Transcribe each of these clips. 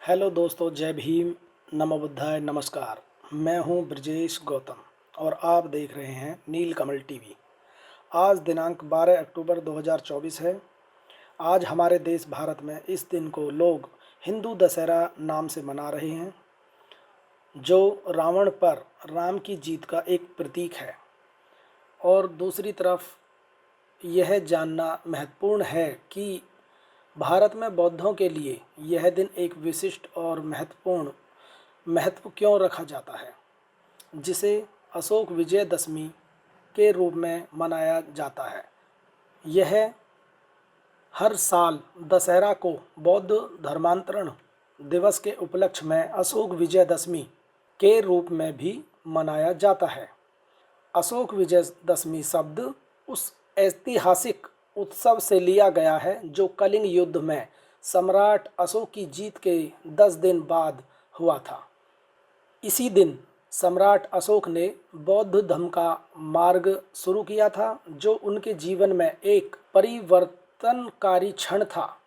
Hello दोस्तों, जय भीम, नमो बुद्धाय, नमस्कार। मैं हूं ब्रजेश गौतम और आप देख रहे हैं नीलकमल टीवी। आज दिनांक 12 अक्टूबर 2024 है। आज हमारे देश भारत में इस दिन को लोग हिंदू दशहरा नाम से मना रहे हैं, जो रावण पर राम की जीत का एक प्रतीक है। और दूसरी तरफ यह जानना महत्वपूर्ण है कि भारत में बौद्धों के लिए यह दिन एक विशिष्ट और महत्वपूर्ण महत्व क्यों रखा जाता है, जिसे अशोक विजयदशमी के रूप में मनाया जाता है। यह हर साल दशहरा को बौद्ध धर्मांतरण दिवस के उपलक्ष्य में अशोक विजयदशमी के रूप में भी मनाया जाता है। अशोक विजयदशमी शब्द उस ऐतिहासिक उत्सव से लिया गया है जो कलिंग युद्ध में सम्राट अशोक की जीत के 10 दिन बाद हुआ था। इसी दिन सम्राट अशोक ने बौद्ध धर्म का मार्ग शुरू किया था, जो उनके जीवन में एक परिवर्तनकारी क्षण था।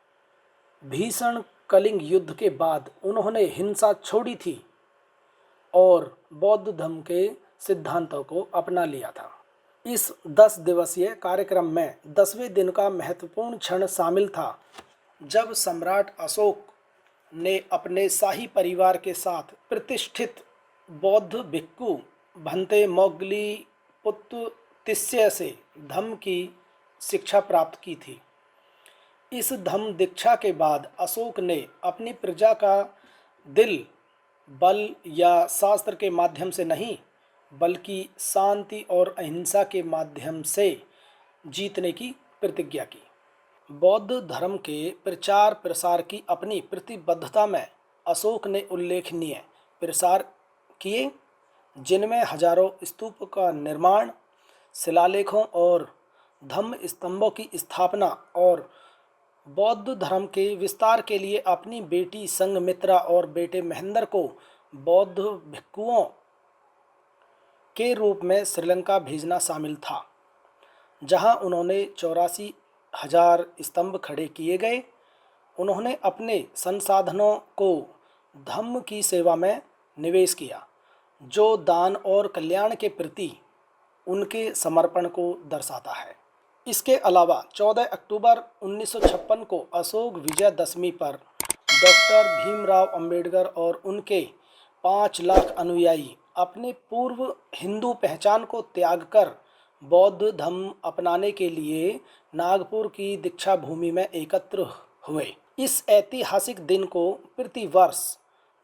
भीषण कलिंग युद्ध के बाद उन्होंने हिंसा छोड़ी थी और बौद्ध धर्म के सिद्धांतों को अपना लिया था। इस 10 दिवसीय कार्यक्रम में 10वें दिन का महत्वपूर्ण क्षण शामिल था, जब सम्राट अशोक ने अपने शाही परिवार के साथ प्रतिष्ठित बौद्ध भिक्खु भंते मोग्गलीपुत्तिस्य से धम्म की शिक्षा प्राप्त की थी। इस धम्म दीक्षा के बाद अशोक ने अपनी प्रजा का दिल बल या शास्त्र के माध्यम से नहीं, बल्कि शांति और अहिंसा के माध्यम से जीतने की प्रतिज्ञा की। बौद्ध धर्म के प्रचार प्रसार की अपनी प्रतिबद्धता में अशोक ने उल्लेखनीय प्रसार किए, जिनमें हजारों स्तूप का निर्माण, शिलालेखों और धम्म स्तंभों की स्थापना और बौद्ध धर्म के विस्तार के लिए अपनी बेटी संघमित्रा और बेटे महेंद्र को बौद्ध भिक्षुओं के रूप में श्रीलंका भेजना शामिल था, जहां उन्होंने 84,000 स्तंभ खड़े किए गए। उन्होंने अपने संसाधनों को धम्म की सेवा में निवेश किया, जो दान और कल्याण के प्रति उनके समर्पण को दर्शाता है। इसके अलावा 14 अक्टूबर 1956 को अशोक विजयदशमी पर डॉक्टर भीमराव अंबेडकर और उनके 5 लाख अनुयायी अपने पूर्व हिंदू पहचान को त्याग कर बौद्ध धर्म अपनाने के लिए नागपुर की दीक्षा भूमि में एकत्र हुए। इस ऐतिहासिक दिन को प्रतिवर्ष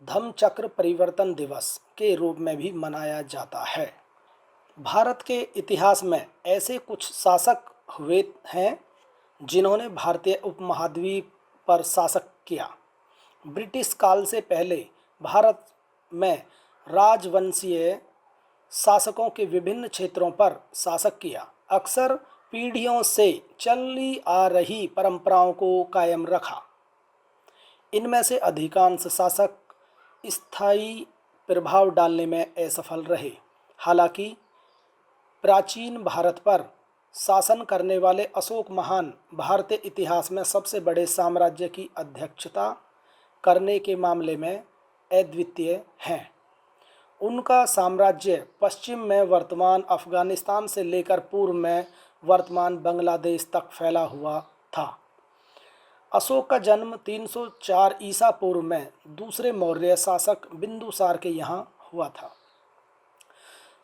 धम्मचक्र परिवर्तन दिवस के रूप में भी मनाया जाता है। भारत के इतिहास में ऐसे कुछ शासक हुए हैं जिन्होंने भारतीय उपमहाद्वीप पर शासन किया। ब्रिटिश काल से पहले भारत में राजवंशीय शासकों के विभिन्न क्षेत्रों पर शासन किया, अक्सर पीढ़ियों से चली आ रही परंपराओं को कायम रखा। इनमें से अधिकांश शासक स्थायी प्रभाव डालने में असफल रहे। हालांकि प्राचीन भारत पर शासन करने वाले अशोक महान भारतीय इतिहास में सबसे बड़े साम्राज्य की अध्यक्षता करने के मामले में अद्वितीय हैं। उनका साम्राज्य पश्चिम में वर्तमान अफगानिस्तान से लेकर पूर्व में वर्तमान बांग्लादेश तक फैला हुआ था। अशोक का जन्म 304 ईसा पूर्व में दूसरे मौर्य शासक बिंदुसार के यहाँ हुआ था।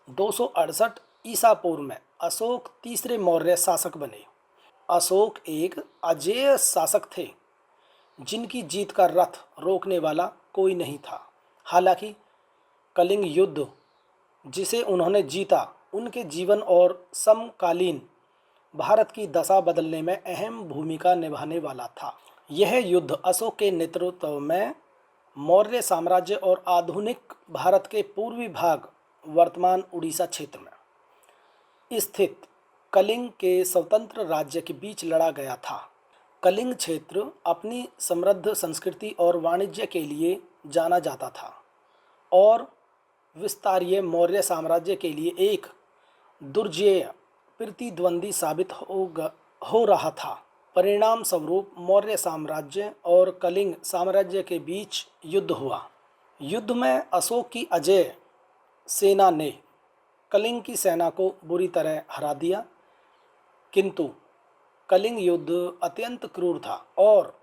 268 ईसा पूर्व में अशोक तीसरे मौर्य शासक बने। अशोक एक अजेय शासक थे, जिनकी जीत का रथ रोकने वाला कोई नहीं था। हालांकि कलिंग युद्ध, जिसे उन्होंने जीता, उनके जीवन और समकालीन भारत की दशा बदलने में अहम भूमिका निभाने वाला था। यह युद्ध अशोक के नेतृत्व में मौर्य साम्राज्य और आधुनिक भारत के पूर्वी भाग, वर्तमान उड़ीसा क्षेत्र में स्थित कलिंग के स्वतंत्र राज्य के बीच लड़ा गया था। कलिंग क्षेत्र अपनी समृद्ध संस्कृति और वाणिज्य के लिए जाना जाता था और विस्तारीय मौर्य साम्राज्य के लिए एक दुर्जेय प्रतिद्वंदी साबित हो रहा था, परिणाम स्वरूप मौर्य साम्राज्य और कलिंग साम्राज्य के बीच युद्ध हुआ। युद्ध में अशोक की अजेय सेना ने कलिंग की सेना को बुरी तरह हरा दिया, किंतु कलिंग युद्ध अत्यंत क्रूर था और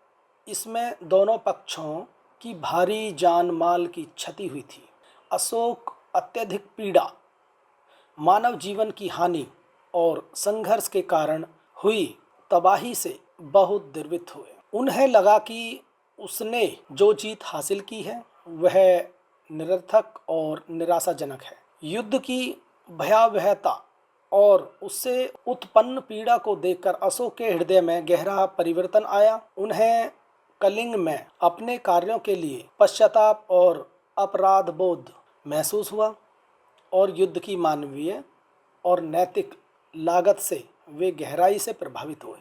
इसमें दोनों पक्षों की भारी जान माल की क्षति हुई थी। अशोक अत्यधिक पीड़ा, मानव जीवन की हानि और संघर्ष के कारण हुई तबाही से बहुत द्रवित हुए। उन्हें लगा कि उसने जो जीत हासिल की है वह निरर्थक और निराशाजनक है। युद्ध की भयावहता और उससे उत्पन्न पीड़ा को देखकर अशोक के हृदय में गहरा परिवर्तन आया। उन्हें कलिंग में अपने कार्यों के लिए पश्चाताप और अपराध बोध महसूस हुआ और युद्ध की मानवीय और नैतिक लागत से वे गहराई से प्रभावित हुए।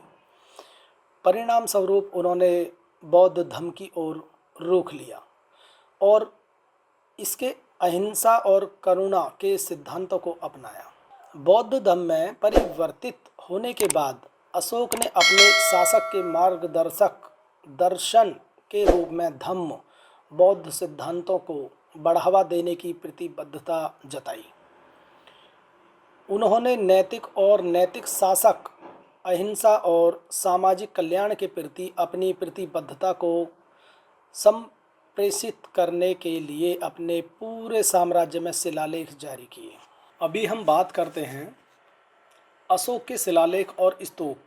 परिणाम स्वरूप उन्होंने बौद्ध धर्म की ओर रुख लिया और इसके अहिंसा और करुणा के सिद्धांतों को अपनाया। बौद्ध धर्म में परिवर्तित होने के बाद अशोक ने अपने शासक के मार्गदर्शक दर्शन के रूप में धम्म बौद्ध सिद्धांतों को बढ़ावा देने की प्रतिबद्धता जताई। उन्होंने नैतिक शासक, अहिंसा और सामाजिक कल्याण के प्रति अपनी प्रतिबद्धता को संप्रेषित करने के लिए अपने पूरे साम्राज्य में शिलालेख जारी किए। अभी हम बात करते हैं अशोक के शिलालेख और स्तूप।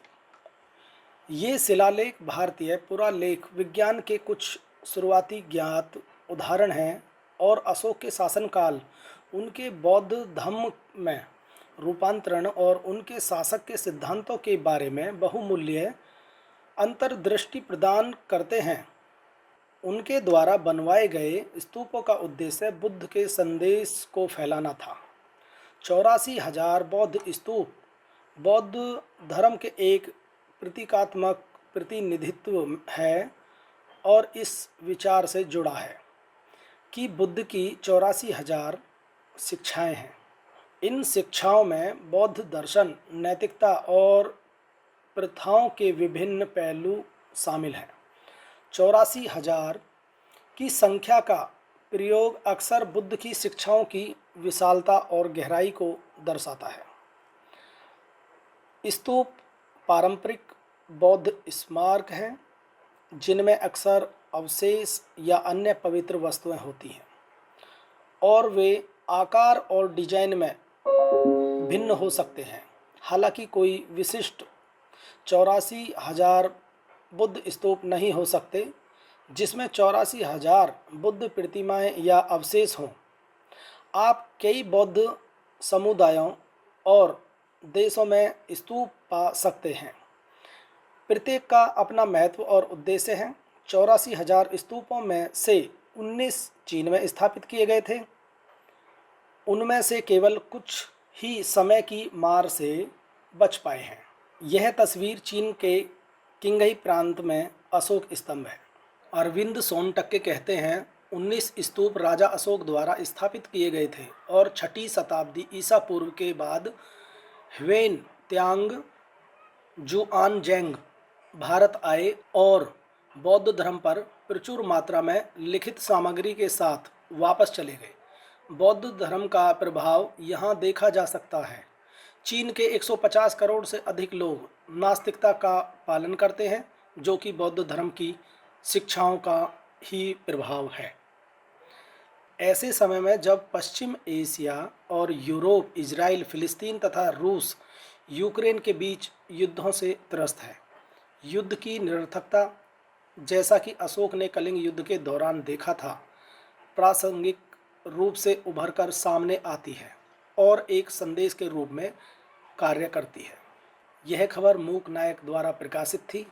ये शिलालेख भारतीय पुरालेख विज्ञान के कुछ शुरुआती ज्ञात उदाहरण हैं और अशोक के शासनकाल, उनके बौद्ध धर्म में रूपांतरण और उनके शासक के सिद्धांतों के बारे में बहुमूल्य अंतर्दृष्टि प्रदान करते हैं। उनके द्वारा बनवाए गए स्तूपों का उद्देश्य बुद्ध के संदेश को फैलाना था। 84,000 बौद्ध स्तूप बौद्ध धर्म के एक प्रतीकात्मक प्रतिनिधित्व है और इस विचार से जुड़ा है कि बुद्ध की 84,000 शिक्षाएं हैं। इन शिक्षाओं में बौद्ध दर्शन, नैतिकता और प्रथाओं के विभिन्न पहलू शामिल हैं। 84,000 की संख्या का प्रयोग अक्सर बुद्ध की शिक्षाओं की विशालता और गहराई को दर्शाता है। स्तूप पारंपरिक बौद्ध स्मारक हैं जिनमें अक्सर अवशेष या अन्य पवित्र वस्तुएं होती हैं और वे आकार और डिजाइन में भिन्न हो सकते हैं। हालांकि कोई विशिष्ट 84,000 बुद्ध स्तूप नहीं हो सकते जिसमें 84,000 बुद्ध प्रतिमाएं या अवशेष हों। आप कई बौद्ध समुदायों और देशों में स्तूप पा सकते हैं। प्रत्येक का अपना महत्व और उद्देश्य है। 84,000 स्तूपों में से 19 चीन में स्थापित किए गए थे। उनमें से केवल कुछ ही समय की मार से बच पाए हैं। यह तस्वीर चीन के किंगही प्रांत में अशोक स्तंभ है। अरविंद सोनटक्के कहते हैं 19 स्तूप राजा अशोक द्वारा स्थापित किए गए थे और 6ठी शताब्दी ईसा पूर्व के बाद ह्वेन त्सांग जुआनज़ैंग भारत आए और बौद्ध धर्म पर प्रचुर मात्रा में लिखित सामग्री के साथ वापस चले गए। बौद्ध धर्म का प्रभाव यहाँ देखा जा सकता है। चीन के 150 करोड़ से अधिक लोग नास्तिकता का पालन करते हैं, जो कि बौद्ध धर्म की शिक्षाओं का ही प्रभाव है। ऐसे समय में जब पश्चिम एशिया और यूरोप, इजराइल, फिलिस्तीन तथा रूस यूक्रेन के बीच युद्धों से त्रस्त है। युद्ध की निरर्थकता, जैसा कि अशोक ने कलिंग युद्ध के दौरान देखा था, प्रासंगिक रूप से उभरकर सामने आती है और एक संदेश के रूप में कार्य करती है। यह खबर मूक नायक द्वारा प्रकाशित थी,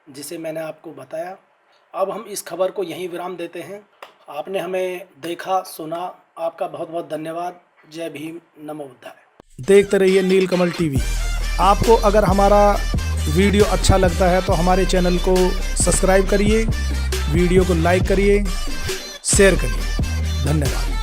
जिसे मैंने आपको बताया। अब हम इस खबर को यहीं विराम देते हैं। आपने हमें देखा, सुना, आपका बहुत बहुत धन्यवाद। जय भीम, नमो बुद्धाय। देखते रहिए नीलकमल टीवी। आपको अगर हमारा वीडियो अच्छा लगता है तो हमारे चैनल को सब्सक्राइब करिए, वीडियो को लाइक करिए, शेयर करिए। धन्यवाद।